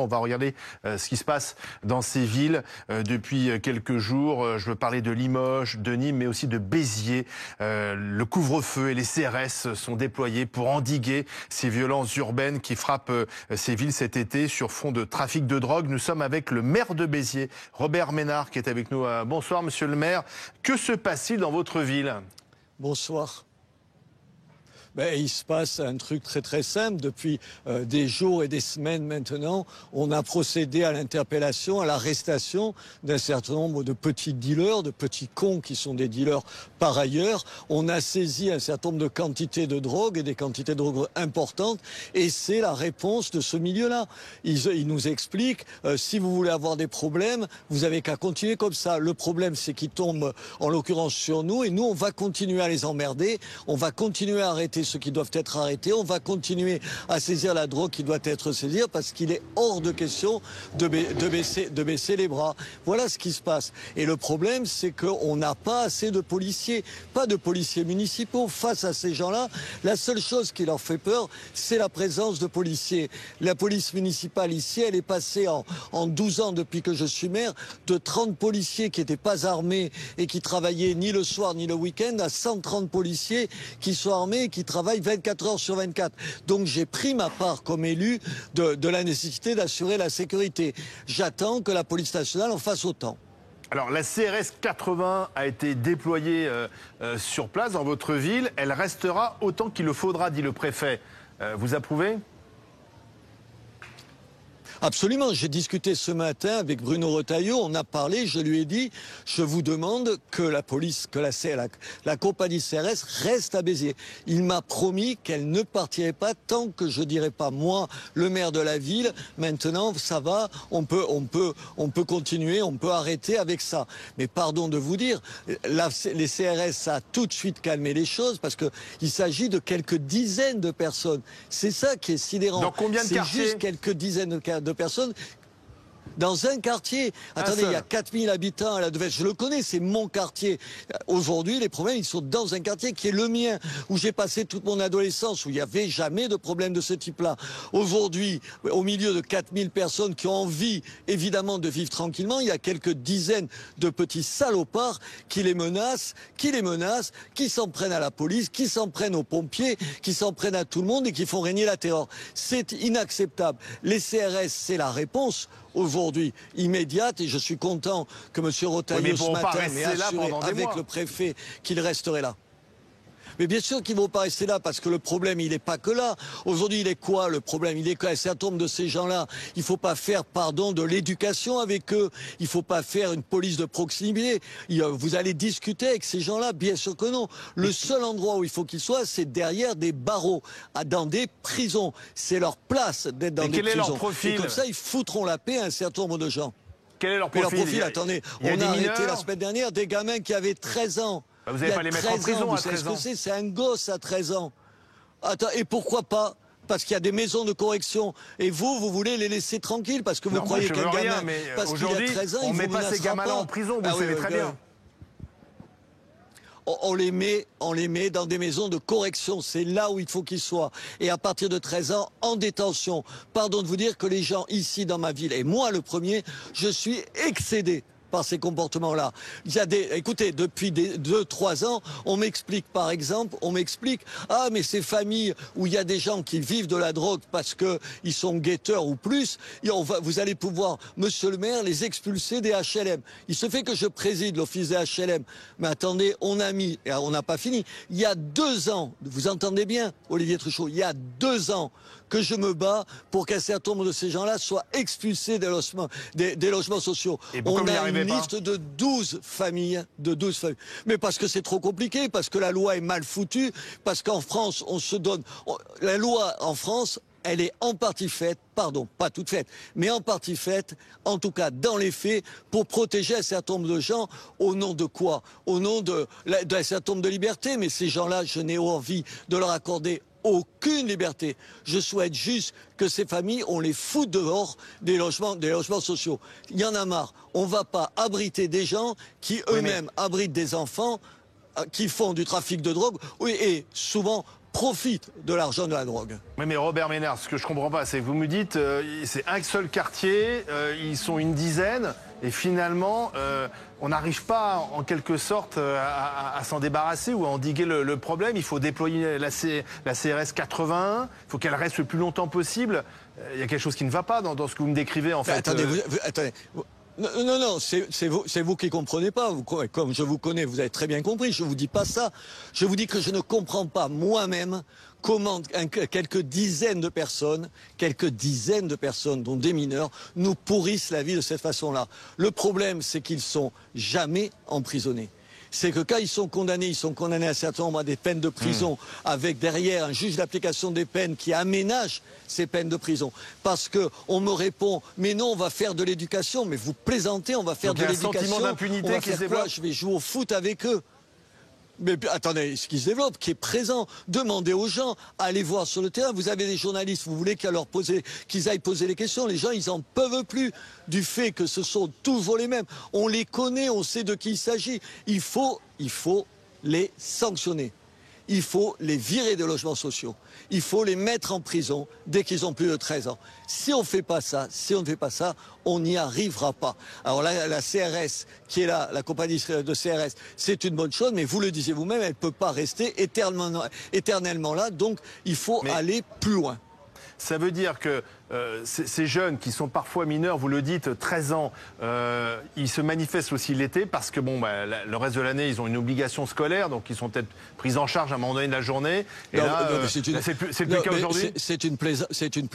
On va regarder ce qui se passe dans ces villes depuis quelques jours. Je veux parler de Limoges, de Nîmes, mais aussi de Béziers. Le couvre-feu et les CRS sont déployés pour endiguer ces violences urbaines qui frappent ces villes cet été sur fond de trafic de drogue. Nous sommes avec le maire de Béziers, Robert Ménard, qui est avec nous. Bonsoir, monsieur le maire. Que se passe-t-il dans votre ville? Bonsoir. Il se passe un truc très simple. Depuis des jours et des semaines maintenant, on a procédé à l'interpellation, à l'arrestation d'un certain nombre de petits dealers, de petits cons qui sont des dealers par ailleurs. On a saisi un certain nombre de quantités de drogue et des quantités de drogue importantes. Et c'est la réponse de ce milieu-là. Ils nous expliquent, si vous voulez avoir des problèmes, vous avez qu'à continuer comme ça. Le problème, c'est qu'ils tombent en l'occurrence sur nous. Et nous, on va continuer à les emmerder. On va continuer à arrêter ceux qui doivent être arrêtés. On va continuer à saisir la drogue qui doit être saisie parce qu'il est hors de question de baisser les bras. Voilà ce qui se passe. Et le problème, c'est qu'on n'a pas assez de policiers, pas de policiers municipaux. Face à ces gens-là, la seule chose qui leur fait peur, c'est la présence de policiers. La police municipale ici, elle est passée en 12 ans depuis que je suis maire, de 30 policiers qui n'étaient pas armés et qui travaillaient ni le soir ni le week-end à 130 policiers qui sont armés et qui travaillent 24 heures sur 24. Donc j'ai pris ma part comme élu de la nécessité d'assurer la sécurité. J'attends que la police nationale en fasse autant. Alors la CRS 80 a été déployée sur place dans votre ville. Elle restera autant qu'il le faudra, dit le préfet. Vous approuvez ? Absolument, j'ai discuté ce matin avec Bruno Retailleau, on a parlé, je lui ai dit, je vous demande que la police, que la compagnie CRS reste à Béziers. Il m'a promis qu'elle ne partirait pas tant que je dirais pas, moi, le maire de la ville, maintenant ça va, on peut continuer, on peut arrêter avec ça. Mais pardon de vous dire, les CRS, ça a tout de suite calmé les choses parce qu'il s'agit de quelques dizaines de personnes. C'est ça qui est sidérant. Dans combien de quartiers ? C'est juste quelques dizaines de personnes dans un quartier. Attendez, il y a 4000 habitants à la Devèche. Je le connais, c'est mon quartier. Aujourd'hui, les problèmes, ils sont dans un quartier qui est le mien, où j'ai passé toute mon adolescence, où il n'y avait jamais de problème de ce type-là. Aujourd'hui, au milieu de 4000 personnes qui ont envie, évidemment, de vivre tranquillement, il y a quelques dizaines de petits salopards qui les menacent, qui s'en prennent à la police, qui s'en prennent aux pompiers, qui s'en prennent à tout le monde et qui font régner la terreur. C'est inacceptable. Les CRS, c'est la réponse aujourd'hui immédiate et je suis content que M. Retailleau ce matin m'ait assuré avec le préfet qu'il resterait là. Mais bien sûr qu'ils ne vont pas rester là parce que le problème, il n'est pas que là. Aujourd'hui, il est quoi le problème? Il est qu'un certain nombre de ces gens-là, il ne faut pas faire, pardon, de l'éducation avec eux. Il ne faut pas faire une police de proximité. Vous allez discuter avec ces gens-là? Bien sûr que non. Le seul endroit où il faut qu'ils soient, c'est derrière des barreaux, dans des prisons. C'est leur place d'être dans des prisons. Quel est leur profil? Et comme ça, ils foutront la paix à un certain nombre de gens. Quel est leur profil? Attendez, on a arrêté la semaine dernière des gamins qui avaient 13 ans. Vous n'allez pas les mettre en prison à 13 ans. C'est un gosse à 13 ans. Attends, et pourquoi pas? Parce qu'il y a des maisons de correction. Et vous voulez les laisser tranquilles parce que vous croyez qu'un gamin, parce qu'il a 13 ans, on ne met pas ces gamins-là en prison, vous le savez très bien. On les met dans des maisons de correction. C'est là où il faut qu'ils soient. Et à partir de 13 ans, en détention. Pardon de vous dire que les gens ici dans ma ville, et moi le premier, je suis excédé par ces comportements-là. Écoutez, depuis 2-3 ans, on m'explique, par exemple, ah, mais ces familles où il y a des gens qui vivent de la drogue parce qu'ils sont guetteurs ou plus, vous allez pouvoir, monsieur le maire, les expulser des HLM. Il se fait que je préside l'office des HLM. Mais attendez, on n'a pas fini. Il y a 2 ans, vous entendez bien, Olivier Truchot, il y a 2 ans que je me bats pour qu'un certain nombre de ces gens-là soient expulsés des logements sociaux. Et pourquoi vous n'y arrivez pas ? Une liste de 12 familles, Mais parce que c'est trop compliqué, parce que la loi est mal foutue, parce qu'en France, la loi en France, elle est en partie faite, pardon, pas toute faite, mais en partie faite, en tout cas dans les faits, pour protéger un certain nombre de gens. Au nom de quoi? Au nom d'un certain nombre de libertés. Mais ces gens-là, je n'ai envie de leur accorder aucune liberté. Je souhaite juste que ces familles, on les fout dehors des logements sociaux. Il y en a marre. On ne va pas abriter des gens qui eux-mêmes abritent des enfants qui font du trafic de drogue et souvent profitent de l'argent de la drogue. Oui, mais Robert Ménard, ce que je comprends pas, c'est que vous me dites, c'est un seul quartier, ils sont une dizaine, et finalement, on n'arrive pas, en quelque sorte, à s'en débarrasser ou à endiguer le problème. Il faut déployer la CRS 81, il faut qu'elle reste le plus longtemps possible. Il y a quelque chose qui ne va pas dans ce que vous me décrivez, en fait. Attendez, attendez. Non, c'est vous qui comprenez pas. Comme je vous connais, vous avez très bien compris. Je vous dis pas ça. Je vous dis que je ne comprends pas moi-même comment quelques dizaines de personnes, dont des mineurs, nous pourrissent la vie de cette façon-là. Le problème, c'est qu'ils sont jamais emprisonnés. C'est que quand ils sont condamnés à un certain nombre à des peines de prison, avec derrière un juge d'application des peines qui aménage ces peines de prison. Parce que on me répond, mais non, on va faire de l'éducation. Mais vous plaisantez, on va faire de l'éducation. Il y a un sentiment d'impunité qui se développe. Je vais jouer au foot avec eux. Mais attendez, ce qui se développe, qui est présent, demandez aux gens, allez voir sur le terrain. Vous avez des journalistes, vous voulez qu'ils aillent poser les questions. Les gens, ils en peuvent plus du fait que ce sont toujours les mêmes. On les connaît, on sait de qui il s'agit. Il faut les sanctionner. Il faut les virer des logements sociaux. Il faut les mettre en prison dès qu'ils ont plus de 13 ans. Si on ne fait pas ça, on n'y arrivera pas. Alors la CRS, qui est là, la compagnie de CRS, c'est une bonne chose, mais vous le disiez vous-même, elle ne peut pas rester éternellement là, donc il faut aller plus loin. Ça veut dire que ces jeunes qui sont parfois mineurs, vous le dites, 13 ans, ils se manifestent aussi l'été parce que le reste de l'année, ils ont une obligation scolaire, donc ils sont peut-être pris en charge à un moment donné de la journée. Et c'est plus le cas aujourd'hui. C'est une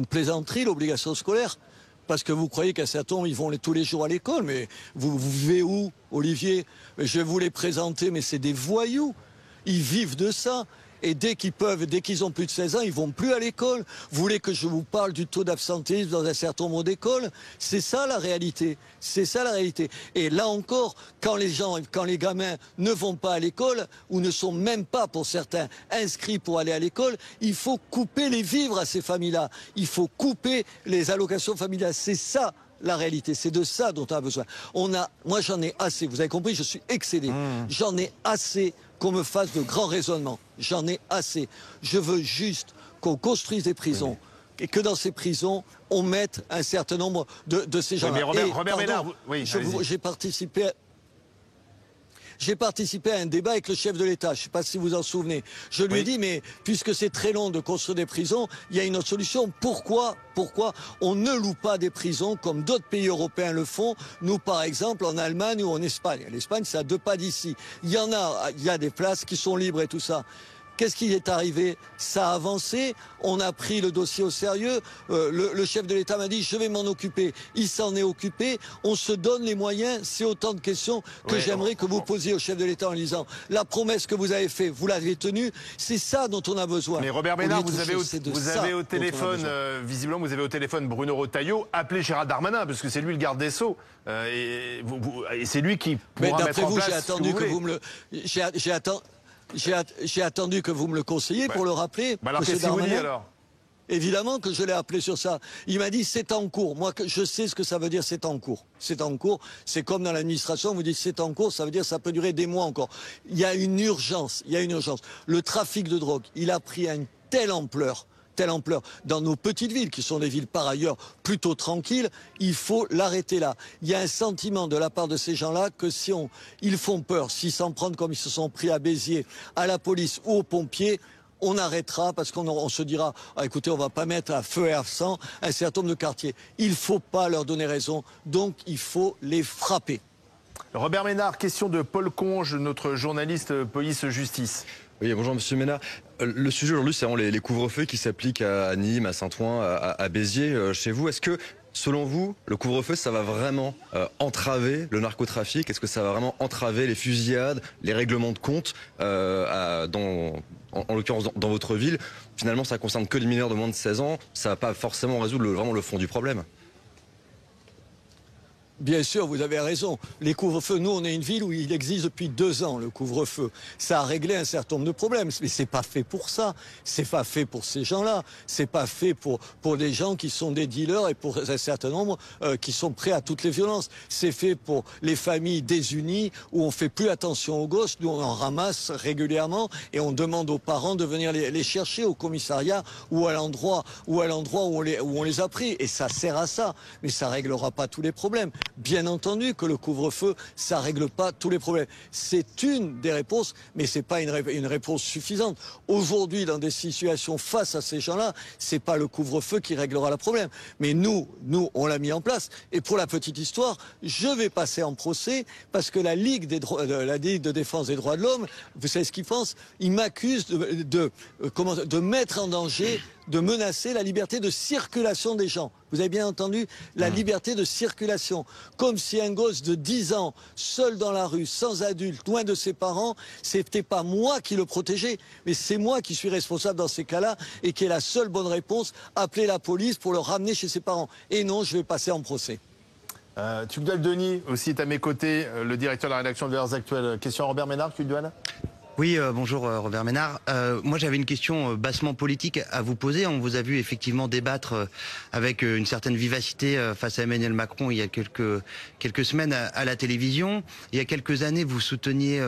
plaisanterie, l'obligation scolaire. Parce que vous croyez qu'à certain nombre, ils vont tous les jours à l'école. Mais vous vivez où, Olivier? Je vais vous les présenter, mais c'est des voyous. Ils vivent de ça. Et dès qu'ils ont plus de 16 ans, ils vont plus à l'école. Vous voulez que je vous parle du taux d'absentéisme dans un certain nombre d'écoles? C'est ça la réalité. C'est ça la réalité. Et là encore, quand les gamins ne vont pas à l'école, ou ne sont même pas, pour certains, inscrits pour aller à l'école, il faut couper les vivres à ces familles-là. Il faut couper les allocations familiales. C'est ça la réalité, c'est de ça dont on a besoin. Moi j'en ai assez, vous avez compris, je suis excédé. J'en ai assez qu'on me fasse de grands raisonnements. J'en ai assez. Je veux juste qu'on construise des prisons et que dans ces prisons, on mette un certain nombre de ces gens-là. Robert Ménard, j'ai participé à un débat avec le chef de l'État, je ne sais pas si vous en souvenez. Je lui ai dit, mais puisque c'est très long de construire des prisons, il y a une autre solution. Pourquoi on ne loue pas des prisons comme d'autres pays européens le font? Nous, par exemple, en Allemagne ou en Espagne. L'Espagne, c'est à 2 pas d'ici. Il y a des places qui sont libres et tout ça. Qu'est-ce qui est arrivé? Ça a avancé, on a pris le dossier au sérieux, le chef de l'État m'a dit je vais m'en occuper, il s'en est occupé, on se donne les moyens, c'est autant de questions que j'aimerais que vous posiez au chef de l'État en disant la promesse que vous avez faite, vous l'avez tenue, c'est ça dont on a besoin. Mais Robert Ménard, vous avez au téléphone, visiblement vous avez au téléphone Bruno Retailleau, appelez Gérald Darmanin, parce que c'est lui le garde des Sceaux, et c'est lui qui pourra mettre en place ce que vous voulez. J'ai attendu que vous me le conseilliez pour le rappeler. Alors qu'est-ce qu'il vous dit alors? Évidemment que je l'ai appelé sur ça. Il m'a dit c'est en cours. Moi, je sais ce que ça veut dire c'est en cours. C'est en cours. C'est comme dans l'administration, on vous dit c'est en cours, ça veut dire ça peut durer des mois encore. Il y a une urgence. Le trafic de drogue, il a pris une telle ampleur dans nos petites villes, qui sont des villes par ailleurs plutôt tranquilles, il faut l'arrêter là. Il y a un sentiment de la part de ces gens-là que ils font peur, s'ils s'en prennent comme ils se sont pris à Béziers, à la police ou aux pompiers, on arrêtera parce qu'on se dira écoutez, on va pas mettre à feu et à sang un certain nombre de quartiers. Il faut pas leur donner raison, donc il faut les frapper. Robert Ménard, question de Paul Conge, notre journaliste police-justice. Oui, bonjour Monsieur Ménard. Le sujet aujourd'hui, c'est vraiment les couvre-feux qui s'appliquent à Nîmes, à Saint-Ouen, à Béziers. Chez vous, est-ce que, selon vous, le couvre-feu, ça va vraiment entraver le narcotrafic? Est-ce que ça va vraiment entraver les fusillades, les règlements de compte, en l'occurrence dans votre ville? Finalement, ça concerne que les mineurs de moins de 16 ans. Ça va pas forcément résoudre vraiment le fond du problème. Bien sûr, vous avez raison. Les couvre-feux, nous, on est une ville où il existe depuis 2 ans, le couvre-feu. Ça a réglé un certain nombre de problèmes. Mais c'est pas fait pour ça. C'est pas fait pour ces gens-là. C'est pas fait pour des gens qui sont des dealers et pour un certain nombre qui sont prêts à toutes les violences. C'est fait pour les familles désunies où on fait plus attention aux gosses. Nous, on en ramasse régulièrement et on demande aux parents de venir les chercher au commissariat ou à l'endroit où on les a pris. Et ça sert à ça. Mais ça réglera pas tous les problèmes. Bien entendu que le couvre-feu, ça règle pas tous les problèmes. C'est une des réponses, mais c'est pas une réponse suffisante. Aujourd'hui, dans des situations face à ces gens-là, c'est pas le couvre-feu qui réglera le problème. Mais nous, on l'a mis en place. Et pour la petite histoire, je vais passer en procès parce que la Ligue de défense des droits de l'homme, vous savez ce qu'ils pensent? Ils m'accusent de mettre en danger, de menacer la liberté de circulation des gens. Vous avez bien entendu, la liberté de circulation. Comme si un gosse de 10 ans, seul dans la rue, sans adulte, loin de ses parents, c'était pas moi qui le protégeais, mais c'est moi qui suis responsable dans ces cas-là et qui est la seule bonne réponse, appeler la police pour le ramener chez ses parents. Et non, je vais passer en procès. Tugdual Denis aussi est à mes côtés, le directeur de la rédaction de Valeurs Actuelles. Question à Robert Ménard, Tugdual. Oui, bonjour Robert Ménard. Moi j'avais une question bassement politique à vous poser. On vous a vu effectivement débattre avec une certaine vivacité face à Emmanuel Macron il y a quelques semaines à la télévision. Il y a quelques années, vous souteniez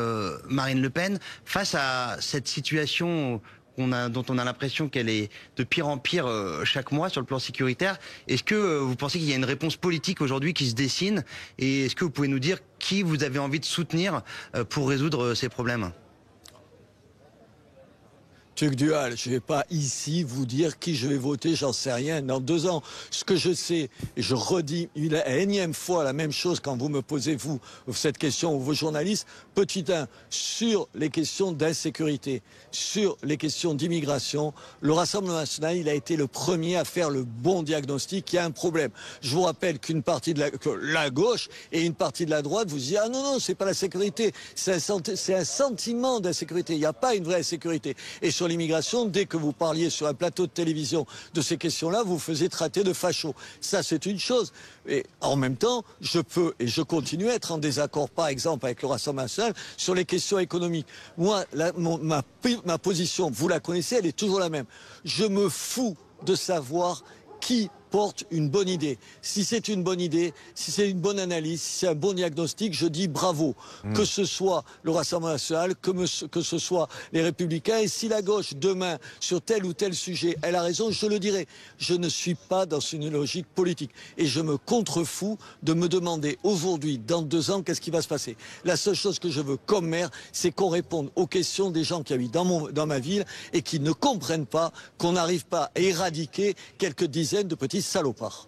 Marine Le Pen. Face à cette situation dont on a l'impression qu'elle est de pire en pire chaque mois sur le plan sécuritaire, est-ce que vous pensez qu'il y a une réponse politique aujourd'hui qui se dessine? Et est-ce que vous pouvez nous dire qui vous avez envie de soutenir pour résoudre ces problèmes? Tugdual, je ne vais pas ici vous dire qui je vais voter, j'en sais rien. Dans 2 ans, ce que je sais, et je redis une énième fois la même chose quand vous me posez, vous, cette question, ou vos journalistes, petit 1, sur les questions d'insécurité, sur les questions d'immigration, le Rassemblement national, il a été le premier à faire le bon diagnostic, il y a un problème. Je vous rappelle qu'une partie de la gauche et une partie de la droite vous disent « Ah non, non, c'est pas la sécurité, c'est un sentiment d'insécurité, il n'y a pas une vraie sécurité. » Et sur l'immigration, dès que vous parliez sur un plateau de télévision de ces questions-là, vous faisiez traiter de facho. Ça, c'est une chose. Et en même temps, je peux et je continue à être en désaccord, par exemple, avec le Rassemblement national sur les questions économiques. Moi, ma position, vous la connaissez, elle est toujours la même. Je me fous de savoir qui porte une bonne idée. Si c'est une bonne idée, si c'est une bonne analyse, si c'est un bon diagnostic, je dis bravo. Que ce soit le Rassemblement national, que ce soit les Républicains. Et si la gauche, demain, sur tel ou tel sujet, elle a raison, je le dirai. Je ne suis pas dans une logique politique. Et je me contrefous de me demander aujourd'hui, dans 2 ans, qu'est-ce qui va se passer. La seule chose que je veux comme maire, c'est qu'on réponde aux questions des gens qui habitent dans ma ville et qui ne comprennent pas qu'on n'arrive pas à éradiquer quelques dizaines de petits salopards.